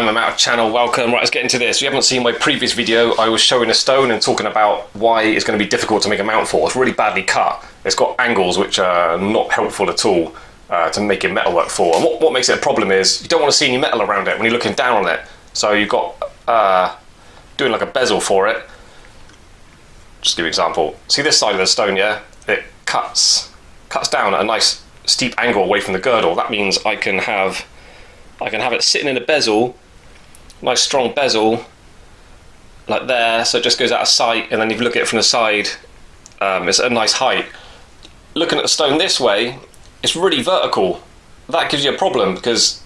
time, I'm out of channel, welcome. Right, let's get into this. If you haven't seen my previous video, I was showing a stone and talking about why it's going to be difficult to make a mount for. It's really badly cut. It's got angles which are not helpful at all to make your metalwork for. And what makes it a problem is you don't want to see any metal around it when you're looking down on it. So you've got doing like a bezel for it. Just give you an example. See this side of the stone, yeah? It cuts down at a nice steep angle away from the girdle. That means I can have it sitting in a bezel, nice strong bezel, like there, so it just goes out of sight, and then if you look at it from the side, it's at a nice height. Looking at the stone this way, it's really vertical. That gives you a problem because,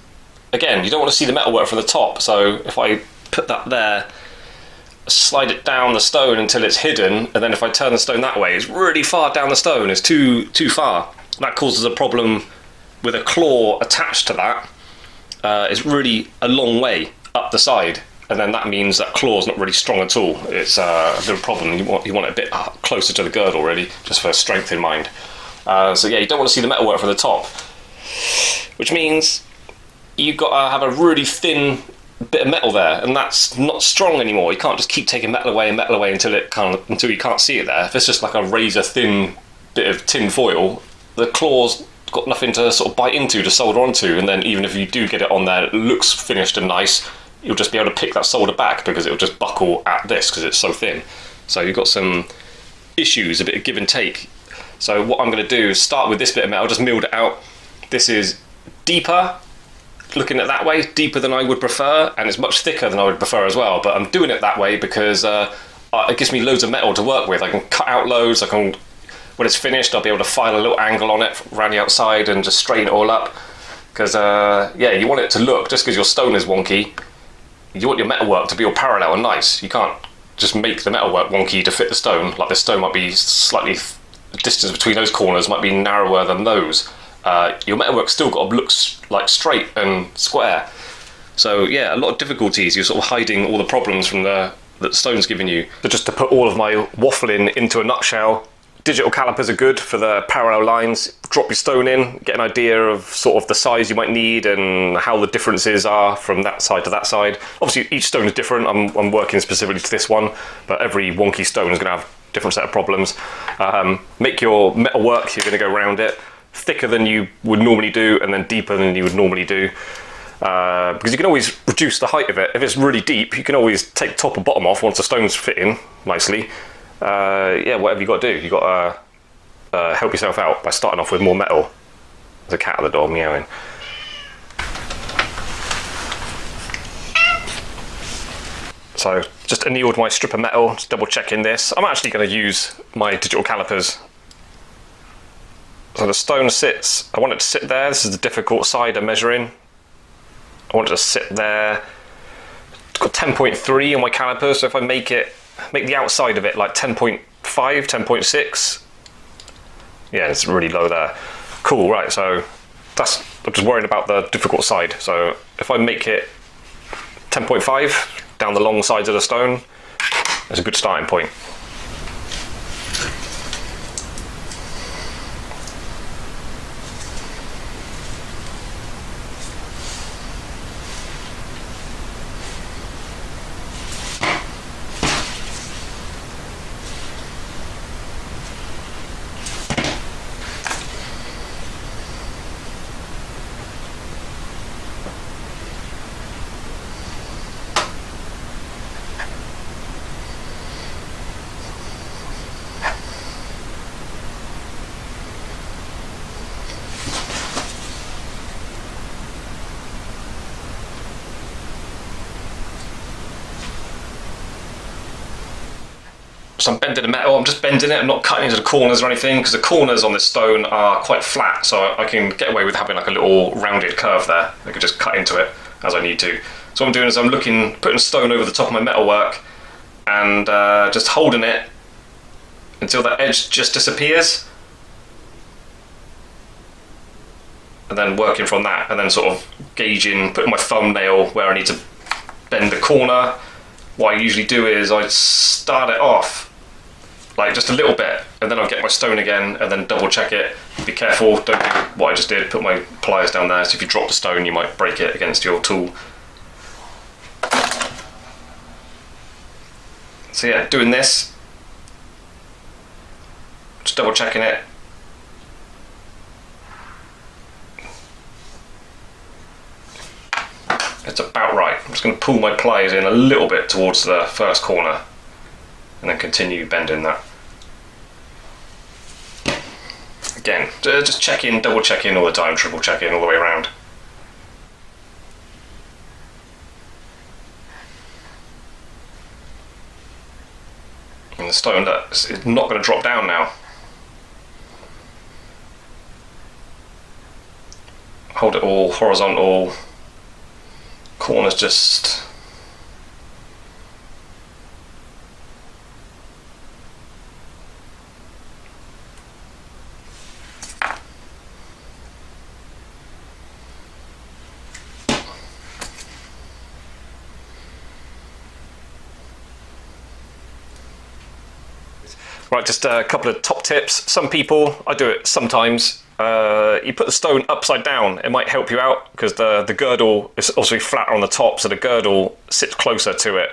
again, you don't want to see the metalwork from the top, so if I put that there, slide it down the stone until it's hidden, and then if I turn the stone that way, it's really far down the stone, it's too far. That causes a problem with a claw attached to that. It's really a long way up the side, and then that means that claw is not really strong at all. It's a little problem. You want it a bit closer to the girdle, really, just for strength in mind. So yeah, you don't want to see the metalwork from the top, which means you've got to have a really thin bit of metal there, and that's not strong anymore. You can't just keep taking metal away until you can't see it there. If it's just like a razor thin bit of tin foil, the claw's got nothing to sort of bite into, to solder onto, and then even if you do get it on there, it looks finished and nice, you'll just be able to pick that solder back because it'll just buckle at this because it's so thin. So you've got some issues, a bit of give and take. So what I'm going to do is start with this bit of metal, just milled it out. This is deeper, looking at that way, deeper than I would prefer, and it's much thicker than I would prefer as well, but I'm doing it that way because it gives me loads of metal to work with. I can cut out loads, when it's finished, I'll be able to file a little angle on it around the outside and just straighten it all up. Because, yeah, you want it to look, just because your stone is wonky, you want your metalwork to be all parallel and nice. You can't just make the metalwork wonky to fit the stone. Like, the stone might be slightly, the distance between those corners might be narrower than those. Your metalwork's still got to look like straight and square. So, yeah, a lot of difficulties. You're sort of hiding all the problems from that the stone's giving you. So just to put all of my waffling into a nutshell, digital calipers are good for the parallel lines. Drop your stone in, get an idea of sort of the size you might need and how the differences are from that side to that side. Obviously each stone is different. I'm working specifically to this one, but every wonky stone is going to have a different set of problems. Make your metal work, you're going to go around it, thicker than you would normally do and then deeper than you would normally do. Because you can always reduce the height of it. If it's really deep, you can always take top and bottom off once the stone's fit in nicely. Yeah, whatever you got to do, you got to help yourself out by starting off with more metal. There's a cat at the door meowing. So just annealed my strip of metal, just double checking this. I'm actually going to use my digital calipers. So the stone sits, I want it to sit there. This is the difficult side of measuring. I want it to sit there. It's got 10.3 on my calipers, so if I make the outside of it like 10.5, 10.6. Yeah, it's really low there. Cool, right, so I'm just worrying about the difficult side. So if I make it 10.5 down the long sides of the stone, that's a good starting point. So I'm bending the metal, I'm just bending it, I'm not cutting into the corners or anything, because the corners on this stone are quite flat, so I can get away with having like a little rounded curve there. I can just cut into it as I need to. So what I'm doing is I'm putting stone over the top of my metalwork and just holding it until that edge just disappears. And then working from that, and then sort of gauging, putting my thumbnail where I need to bend the corner. What I usually do is I start it off like just a little bit, and then I'll get my stone again and then double check it. Be careful, don't do what I just did, put my pliers down there, so if you drop the stone you might break it against your tool. So yeah, doing this, just double checking it. It's about right. I'm just going to pull my pliers in a little bit towards the first corner and then continue bending that. Again, just checking, double checking all the time, triple checking all the way around. And the stone is not going to drop down now. Hold it all horizontal. Corners just right, just a couple of top tips. Some people, I do it sometimes, you put the stone upside down. It might help you out because the girdle is obviously flatter on the top, so the girdle sits closer to it.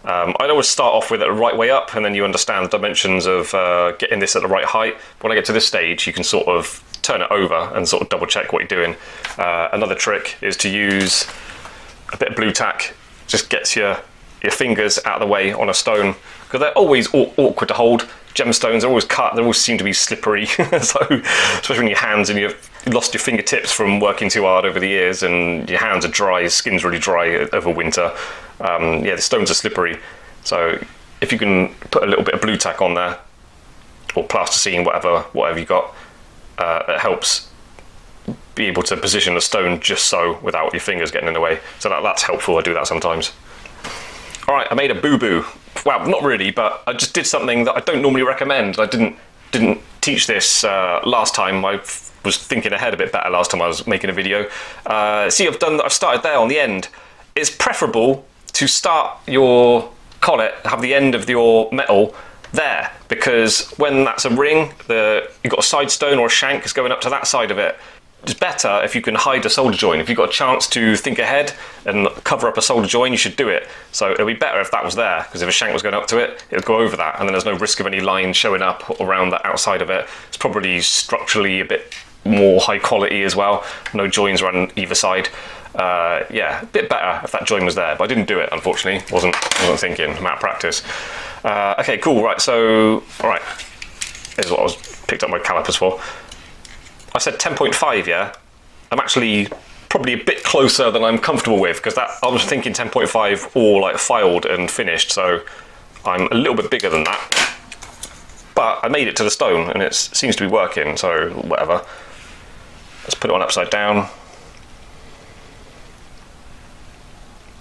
I'd always start off with it the right way up, and then you understand the dimensions of getting this at the right height. When I get to this stage, you can sort of turn it over and sort of double check what you're doing. Another trick is to use a bit of blue tack. Just gets your fingers out of the way on a stone, because they're always awkward to hold. Gemstones are always cut, they always seem to be slippery, so especially when your hands, and you've lost your fingertips from working too hard over the years, and your hands are dry, your skin's really dry over winter. Yeah, the stones are slippery, so if you can put a little bit of blue tack on there, or plasticine, whatever you got, it helps be able to position the stone just so without your fingers getting in the way. So that's helpful. I do that sometimes. All right, I made a boo-boo. Well, not really, but I just did something that I don't normally recommend. I didn't teach this last time. I was thinking ahead a bit better last time I was making a video. See, I've started there on the end. It's preferable to start your collet, have the end of your metal there, because when that's a ring, you've got a side stone or a shank is going up to that side of it. It's better if you can hide a solder joint. If you've got a chance to think ahead and cover up a solder joint, you should do it. So it'll be better if that was there, because if a shank was going up to it, it would go over that, and then there's no risk of any lines showing up around the outside of it. It's probably structurally a bit more high quality as well. No joins around either side. Yeah, a bit better if that joint was there, but I didn't do it, unfortunately. Wasn't thinking, I'm out of practice. Okay, cool, right, so, all right. Here's what I picked up my calipers for. I said 10.5, yeah? I'm actually probably a bit closer than I'm comfortable with, because I was thinking 10.5 all like filed and finished, so I'm a little bit bigger than that. But I made it to the stone and it seems to be working, so whatever. Let's put it on upside down.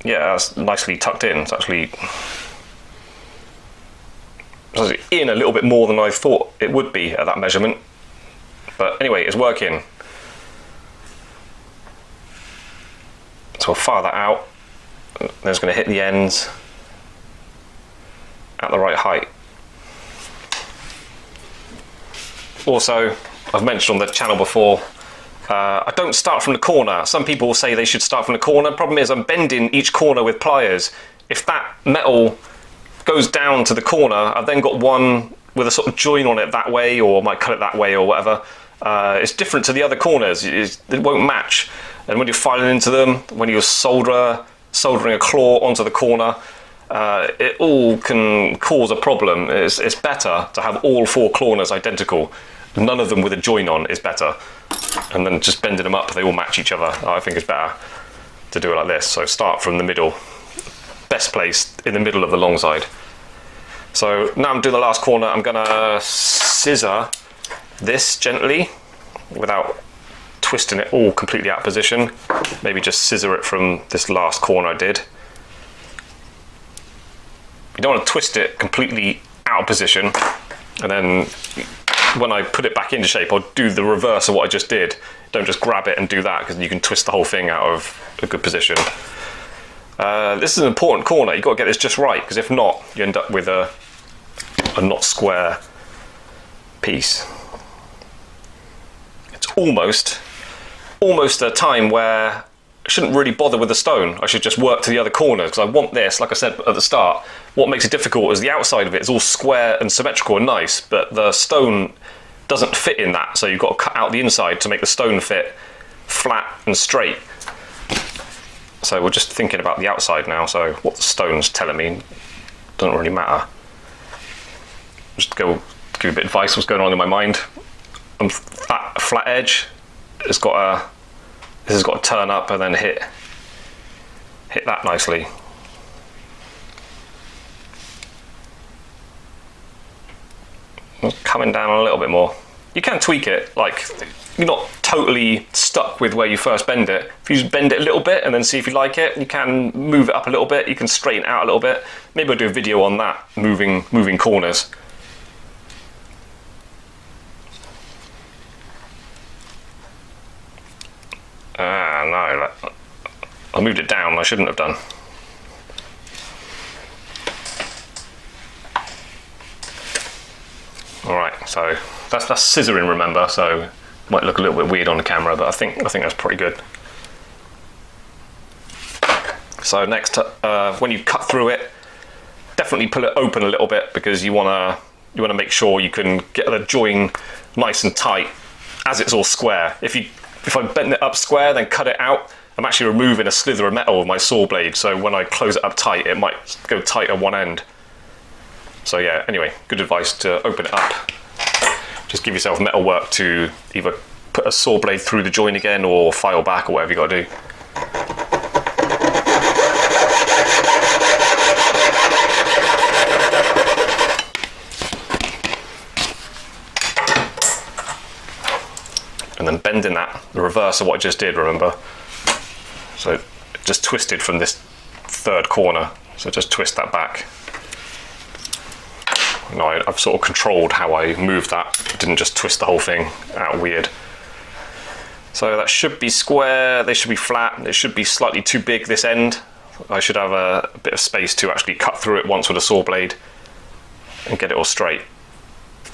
Yeah, that's nicely tucked in. It's actually in a little bit more than I thought it would be at that measurement. But anyway, it's working. So I'll fire that out. Then it's going to hit the ends at the right height. Also, I've mentioned on the channel before, I don't start from the corner. Some people will say they should start from the corner. Problem is, I'm bending each corner with pliers. If that metal goes down to the corner, I've then got one with a sort of join on it that way, or I might cut it that way or whatever. It's different to the other corners. It won't match. And when you're filing into them, when you're soldering a claw onto the corner, it all can cause a problem. It's better to have all four corners identical. None of them with a join on is better. And then just bending them up, they all match each other. I think it's better to do it like this. So start from the middle. Best place in the middle of the long side. So now I'm doing the last corner. I'm gonna scissor this gently without twisting it all completely out of position. Maybe just scissor it from this last corner I did. You don't want to twist it completely out of position, and then when I put it back into shape, I'll do the reverse of what I just did. Don't just grab it and do that, because you can twist the whole thing out of a good position. This is an important corner. You've got to get this just right, because if not, you end up with a not square piece. It's almost a time where I shouldn't really bother with the stone. I should just work to the other corners, because I want this, like I said at the start, what makes it difficult is the outside of it is all square and symmetrical and nice, but the stone doesn't fit in that, so you've got to cut out the inside to make the stone fit flat and straight. So we're just thinking about the outside now, so what the stone's telling me doesn't really matter. Just go give you a bit of advice what's going on in my mind. Flat edge, this has got to turn up and then hit that nicely. Coming down a little bit more. You can tweak it, like you're not totally stuck with where you first bend it. If you just bend it a little bit and then see if you like it, you can move it up a little bit, you can straighten it out a little bit. Maybe I'll do a video on that, moving corners. No, I moved it down, I shouldn't have done. Alright, so that's scissoring, remember, so it might look a little bit weird on the camera, but I think that's pretty good. So next, when you cut through it, definitely pull it open a little bit, because you want to make sure you can get the join nice and tight as it's all square. If I bend it up square, then cut it out, I'm actually removing a slither of metal with my saw blade, so when I close it up tight, it might go tight at one end. So yeah, anyway, good advice to open it up. Just give yourself metal work to either put a saw blade through the join again or file back or whatever you got to do. And then bending that, the reverse of what I just did, remember? So it just twisted from this third corner, so just twist that back. No, I've sort of controlled how I moved that. I didn't just twist the whole thing out weird. So that should be square, they should be flat, it should be slightly too big this end. I should have a bit of space to actually cut through it once with a saw blade and get it all straight.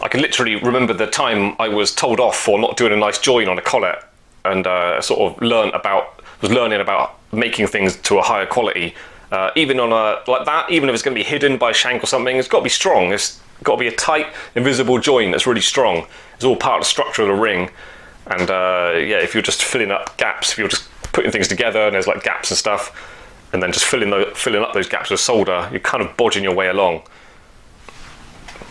I can literally remember the time I was told off for not doing a nice join on a collet, and sort of was learning about making things to a higher quality. Even on like that, even if it's going to be hidden by a shank or something, it's got to be strong. It's got to be a tight, invisible join that's really strong. It's all part of the structure of the ring. And yeah, if you're just filling up gaps, if you're just putting things together and there's like gaps and stuff, and then just filling up those gaps with solder, you're kind of bodging your way along.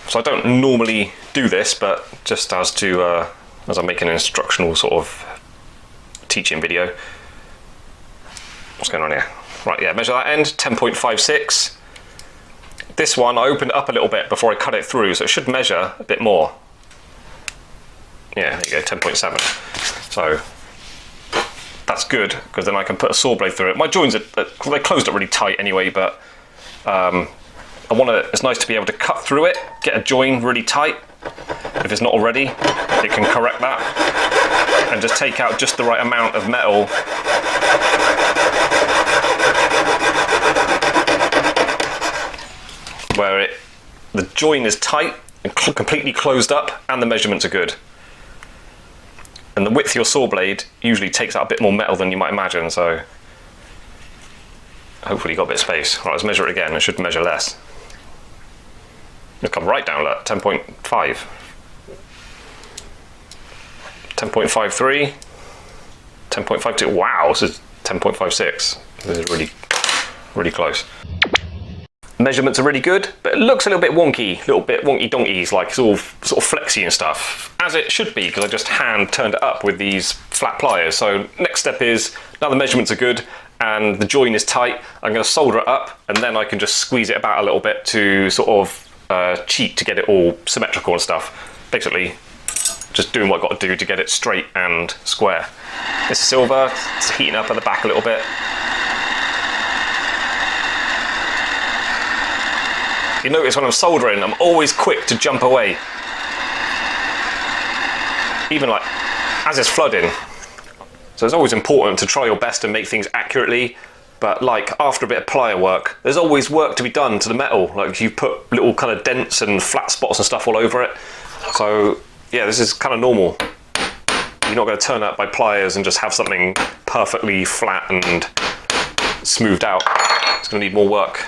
So I don't normally do this, but just as I'm making an instructional sort of teaching video. What's going on here? Right, yeah, measure that end, 10.56. This one, I opened it up a little bit before I cut it through, so it should measure a bit more. Yeah, there you go, 10.7. So that's good, because then I can put a saw blade through it. My joins they closed it really tight anyway, but it's nice to be able to cut through it, get a join really tight. If it's not already, it can correct that, and just take out just the right amount of metal. Where the join is tight and completely closed up, and the measurements are good. And the width of your saw blade usually takes out a bit more metal than you might imagine, so hopefully you've got a bit of space. Right, let's measure it again. It should measure less. It'll come right down, look, 10.5. 10.53. 10.52. Wow, this is 10.56. This is really, really close. Measurements are really good, but it looks a little bit wonky donkeys, like it's all sort of flexy and stuff, as it should be, because I just hand turned it up with these flat pliers. So next step is, now the measurements are good and the join is tight, I'm going to solder it up, and then I can just squeeze it about a little bit to sort of cheat to get it all symmetrical and stuff. Basically, just doing what I've got to do to get it straight and square. This is silver, it's heating up at the back a little bit. You notice when I'm soldering, I'm always quick to jump away. Even like as it's flooding. So it's always important to try your best to make things accurately, but like after a bit of plier work, there's always work to be done to the metal. Like you put little kind of dents and flat spots and stuff all over it. So yeah, this is kind of normal. You're not going to turn it by pliers and just have something perfectly flat and smoothed out. It's going to need more work.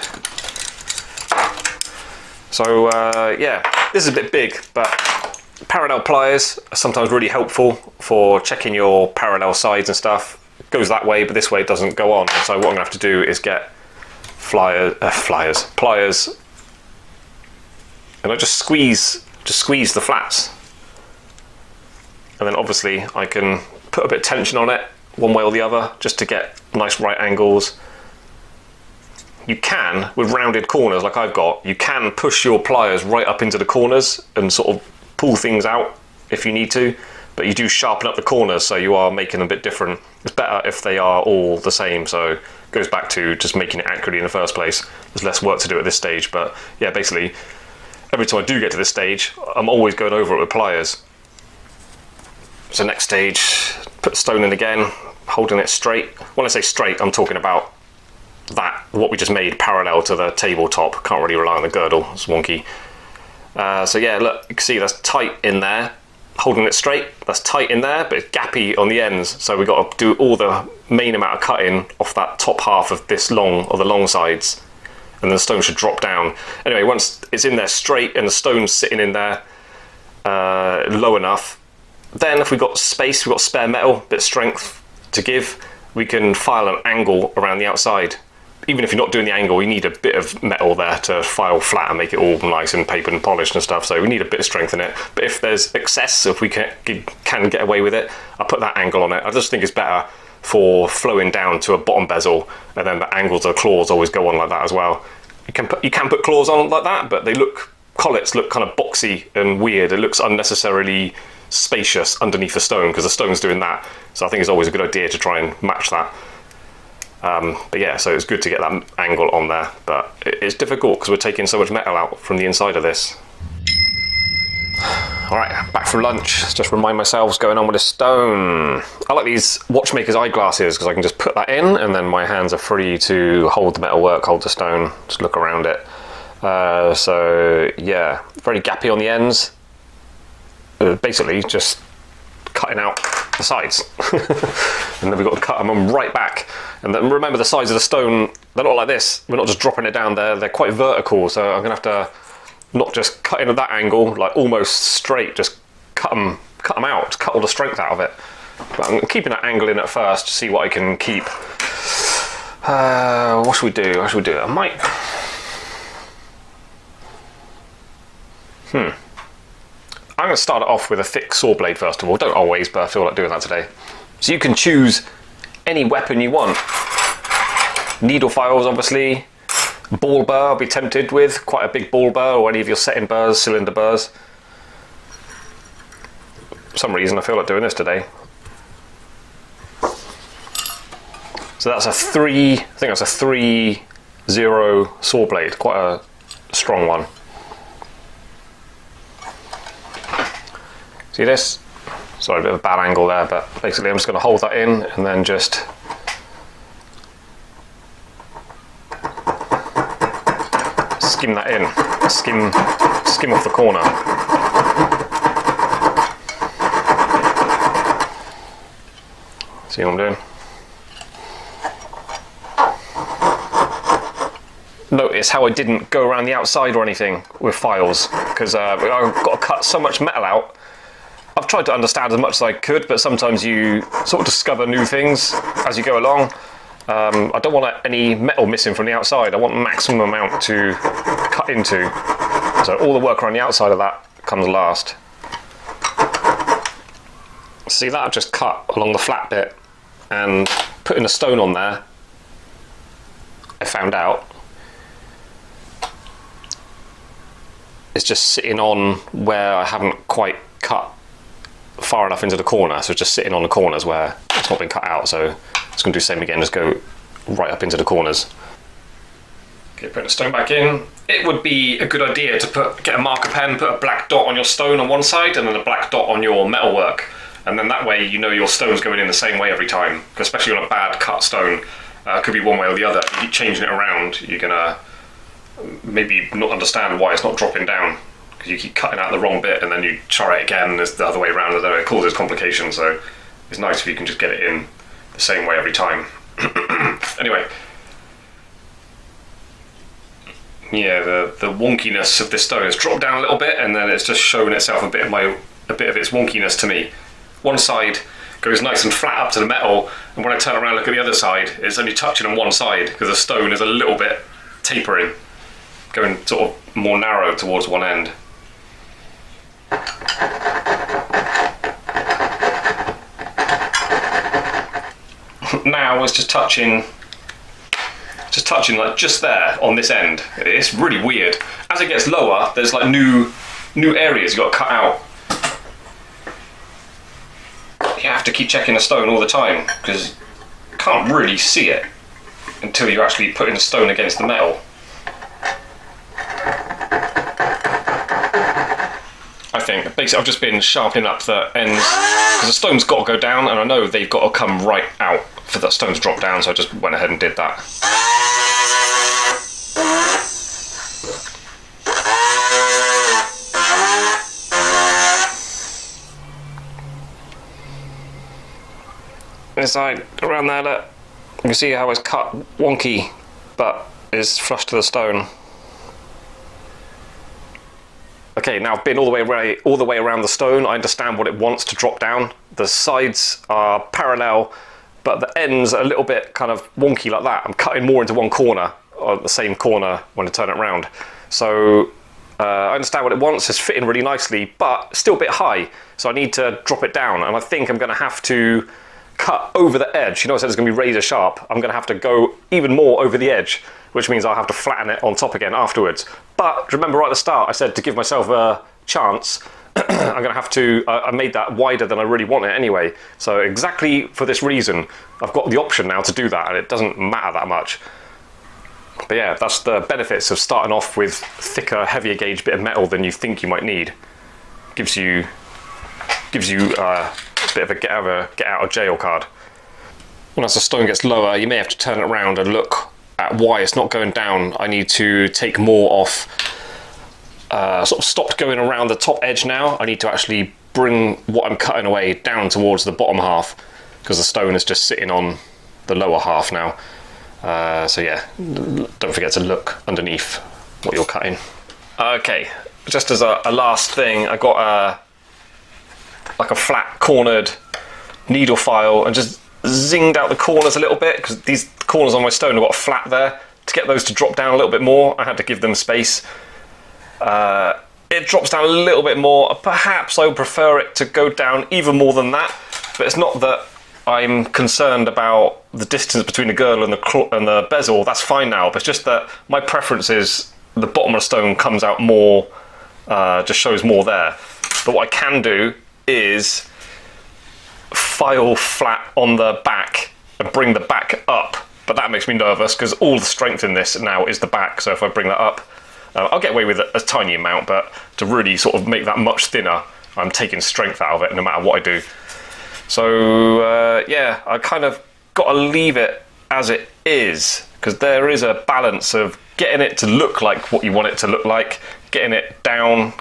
So yeah, this is a bit big, but parallel pliers are sometimes really helpful for checking your parallel sides and stuff. It goes that way, but this way it doesn't go on. So what I'm going to have to do is get pliers, and I just squeeze the flats. And then obviously I can put a bit of tension on it one way or the other just to get nice right angles. You can, with rounded corners like I've got, you can push your pliers right up into the corners and sort of pull things out if you need to, but you do sharpen up the corners, so you are making them a bit different. It's better if they are all the same, so it goes back to just making it accurately in the first place. There's less work to do at this stage, but yeah, basically every time I do get to this stage, I'm always going over it with pliers. So next stage, put the stone in again, holding it straight. When I say straight, I'm talking about that, what we just made, parallel to the tabletop. Can't really rely on the girdle, it's wonky. So yeah, look, you can see that's tight in there. Holding it straight, that's tight in there, but it's gappy on the ends. So we've got to do all the main amount of cutting off that top half of this long, or the long sides. And then the stone should drop down. Anyway, once it's in there straight and the stone's sitting in there low enough, then if we've got space, we've got spare metal, bit of strength to give, we can file an angle around the outside. Even if you're not doing the angle, you need a bit of metal there to file flat and make it all nice and papered and polished and stuff, so we need a bit of strength in it. But if there's excess, if we can get away with it, I'll put that angle on it. I just think it's better for flowing down to a bottom bezel, and then the angles of the claws always go on like that as well. You can put claws on like that, but collets look kind of boxy and weird. It looks unnecessarily spacious underneath the stone because the stone's doing that. So I think it's always a good idea to try and match that. But yeah, so it's good to get that angle on there, but it's difficult because we're taking so much metal out from the inside of this. Alright, back from lunch. Just remind myself what's going on with the stone. I like these watchmaker's eyeglasses because I can just put that in and then my hands are free to hold the metalwork, hold the stone, just look around it. So yeah, very gappy on the ends. Basically just cutting out the sides. And then we've got to cut them right back. And then remember, the sides of the stone, they're not like this. We're not just dropping it down there, they're quite vertical, so I'm gonna have to not just cut in at that angle, like almost straight, just cut them out, cut all the strength out of it. But I'm keeping that angle in at first to see what I can keep. What should we do? I might... I'm going to start it off with a thick saw blade first of all. Don't always, but I feel like doing that today. So you can choose any weapon you want. Needle files, obviously. Ball burr, I'll be tempted with. Quite a big ball burr, or any of your setting burrs, cylinder burrs. For some reason I feel like doing this today. So that's a 3-0 saw blade, quite a strong one. See this? Sorry, a bit of a bad angle there, but basically I'm just going to hold that in and then just skim that in. Skim off the corner. See what I'm doing? Notice how I didn't go around the outside or anything with files, because I've got to cut so much metal out. I've tried to understand as much as I could, but sometimes you sort of discover new things as you go along. I don't want any metal missing from the outside. I want maximum amount to cut into. So all the work around the outside of that comes last. See that? I've just cut along the flat bit and putting a stone on there, I found out it's just sitting on where I haven't quite cut far enough into the corner, so it's just sitting on the corners where it's not been cut out. So it's going to do the same again, just go right up into the corners. Okay, put the stone back in. It would be a good idea to get a marker pen, put a black dot on your stone on one side and then a black dot on your metalwork, and then that way you know your stone's going in the same way every time, especially on a bad cut stone. It could be one way or the other. If you keep changing it around, you're going to maybe not understand why it's not dropping down, because you keep cutting out the wrong bit and then you try it again, and it's the other way around, and then it causes complications. So it's nice if you can just get it in the same way every time. Anyway, yeah, the wonkiness of this stone has dropped down a little bit, and then it's just shown itself a bit of its wonkiness to me. One side goes nice and flat up to the metal, and when I turn around and look at the other side, it's only touching on one side because the stone is a little bit tapering, going sort of more narrow towards one end. Now it's just touching like just there on this end. It's really weird. As it gets lower, there's like new areas you've got to cut out. You have to keep checking the stone all the time because you can't really see it until you're actually putting the stone against the metal. I think basically I've just been sharpening up the ends because the stone's got to go down, and I know they've got to come right out for that stone to drop down, so I just went ahead and did that. This side around there, look, you can see how it's cut wonky but is flush to the stone. Okay, now I've been all the way around the stone. I understand what it wants to drop down. The sides are parallel, but the ends are a little bit kind of wonky like that. I'm cutting more into one corner, or the same corner when I turn it around. So I understand what it wants. It's fitting really nicely, but still a bit high. So I need to drop it down, and I think I'm going to have to cut over the edge. You know, I said it's going to be razor sharp. I'm going to have to go even more over the edge, which means I'll have to flatten it on top again afterwards. But remember right at the start, I said to give myself a chance, I'm going to have to, I made that wider than I really want it anyway. So exactly for this reason, I've got the option now to do that, and it doesn't matter that much. But yeah, that's the benefits of starting off with thicker, heavier gauge bit of metal than you think you might need. Gives you a bit of a get out of jail card. And as the stone gets lower, you may have to turn it around and look at why it's not going down. I need to take more off, sort of stopped going around the top edge now. I need to actually bring what I'm cutting away down towards the bottom half, because the stone is just sitting on the lower half now. So yeah, don't forget to look underneath what you're cutting. Okay, just as a last thing, I got like a flat cornered needle file and just zinged out the corners a little bit, because these corners on my stone have got a flat there. To get those to drop down a little bit more, I had to give them space. It drops down a little bit more. Perhaps I would prefer it to go down even more than that, but it's not that I'm concerned about the distance between the girdle and the bezel. That's fine now, but it's just that my preference is the bottom of the stone comes out more, just shows more there. But what I can do is file flat on the back and bring the back up, but that makes me nervous because all the strength in this now is the back. So if I bring that up, I'll get away with a tiny amount, but to really sort of make that much thinner, I'm taking strength out of it no matter what I do. So yeah, I kind of got to leave it as it is, because there is a balance of getting it to look like what you want it to look like, getting it down,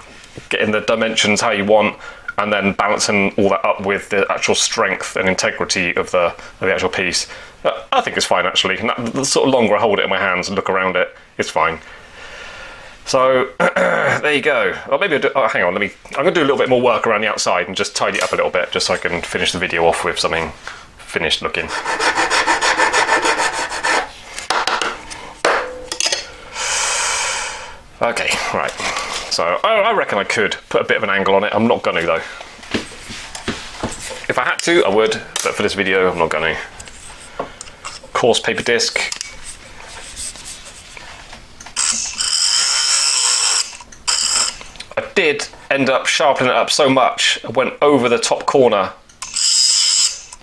getting the dimensions how you want, and then balancing all that up with the actual strength and integrity of the actual piece. I think it's fine actually. The sort of longer I hold it in my hands and look around it, it's fine. So there you go. Well, maybe hang on. I'm going to do a little bit more work around the outside and just tidy it up a little bit, just so I can finish the video off with something finished looking. Okay, right. So I reckon I could put a bit of an angle on it. I'm not going to though. If I had to, I would, but for this video, I'm not going to. Coarse paper disc. I did end up sharpening it up so much, I went over the top corner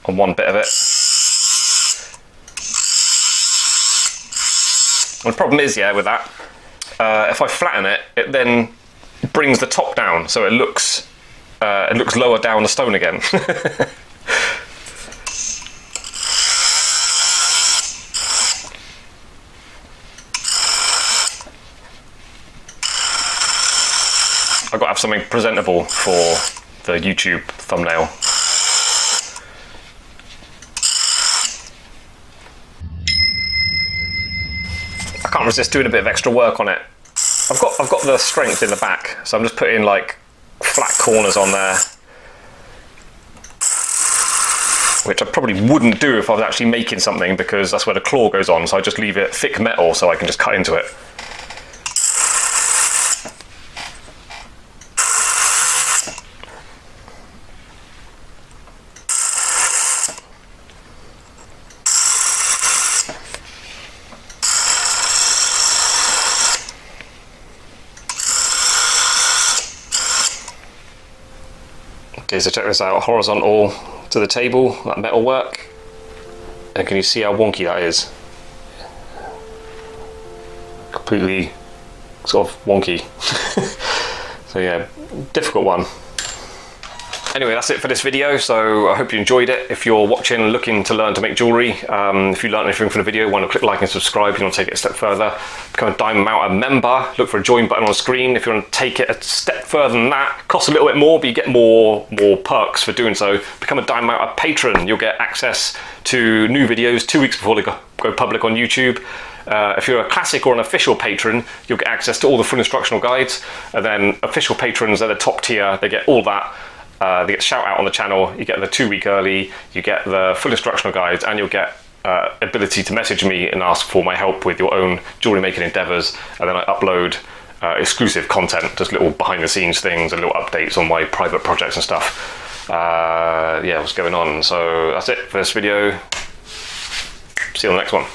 on one bit of it. And the problem is, yeah, with that, if I flatten it, it then brings the top down, so it looks lower down the stone again. I I've got to have something presentable for the YouTube thumbnail. I can't resist doing a bit of extra work on it. I've got the strength in the back, so I'm just putting like flat corners on there, which I probably wouldn't do if I was actually making something, because that's where the claw goes on, so I just leave it thick metal so I can just cut into it. Okay, so check this out, horizontal to the table, that metal work, and can you see how wonky that is? Completely sort of wonky. So yeah, difficult one. Anyway, that's it for this video, so I hope you enjoyed it. If you're watching and looking to learn to make jewellery, if you learned anything from the video, why not click like and subscribe if you want to take it a step further. Become a Diamond Mountain member, look for a join button on the screen. If you want to take it a step further than that, costs a little bit more, but you get more perks for doing so. Become a Diamond Mountain patron. You'll get access to new videos 2 weeks before they go public on YouTube. If you're a classic or an official patron, you'll get access to all the full instructional guides, and then official patrons are the top tier, they get all that. They get shout out on the channel, you get the 2 week early, you get the full instructional guides, and you'll get ability to message me and ask for my help with your own jewellery making endeavours. And then I upload exclusive content, just little behind the scenes things and little updates on my private projects and stuff. Yeah, what's going on. So that's it for this video. See you on the next one.